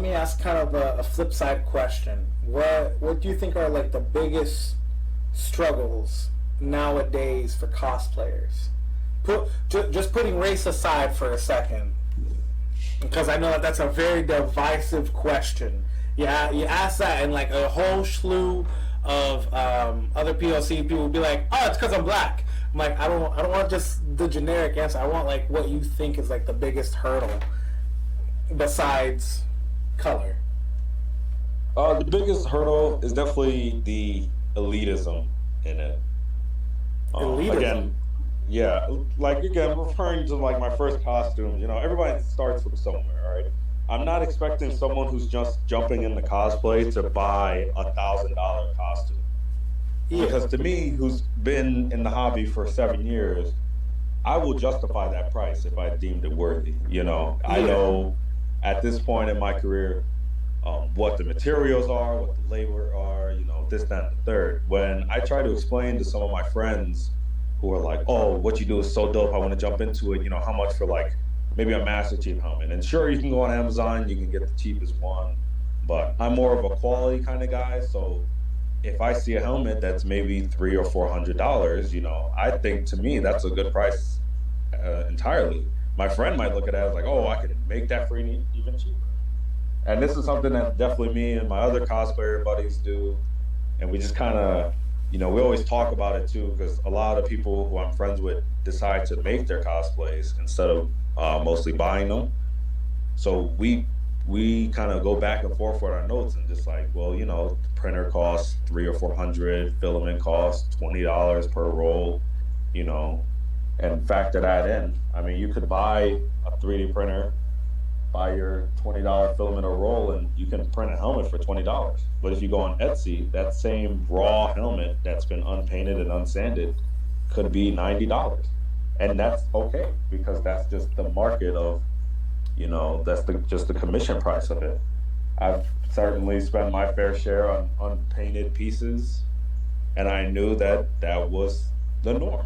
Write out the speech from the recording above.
me ask kind of a flip side question. What do you think are like the biggest struggles nowadays for cosplayers? Just putting race aside for a second, because I know that that's a very divisive question. Yeah, you ask that, and like a whole slew of other POC people will be like, "Oh, it's because I'm black." I'm like, I don't want just the generic answer. I want like what you think is like the biggest hurdle besides color. The biggest hurdle is definitely the elitism in it. Elitism. Again, yeah, like again, referring to like my first costumes, everybody starts from somewhere, all right? I'm not expecting someone who's just jumping into cosplay to buy $1,000 costume. Yeah. Because to me, who's been in the hobby for 7 years, I will justify that price if I deemed it worthy. I Yeah. know at this point in my career, what the materials are, what the labor are, this, that, and the third. When I try to explain to some of my friends who are like, "Oh, what you do is so dope, I want to jump into it," how much for like maybe a Master Chief helmet? And sure, you can go on Amazon, you can get the cheapest one, but I'm more of a quality kind of guy, so if I see a helmet that's maybe $300 or $400, I think to me that's a good price entirely. My friend might look at it as like, "Oh, I could make that for even cheaper." And this is something that definitely me and my other cosplayer buddies do. And we just kind of, we always talk about it too, because a lot of people who I'm friends with decide to make their cosplays instead of mostly buying them. So we kind of go back and forth with our notes and just like, well, the printer costs 300 or 400, filament costs $20 per roll, you know, and factor that in. I mean, you could buy a 3D printer, buy your $20 filament or roll, and you can print a helmet for $20. But if you go on Etsy, that same raw helmet that's been unpainted and unsanded could be $90. And that's okay because that's just the market of, that's just the commission price of it. I've certainly spent my fair share on unpainted pieces, and I knew that that was the norm.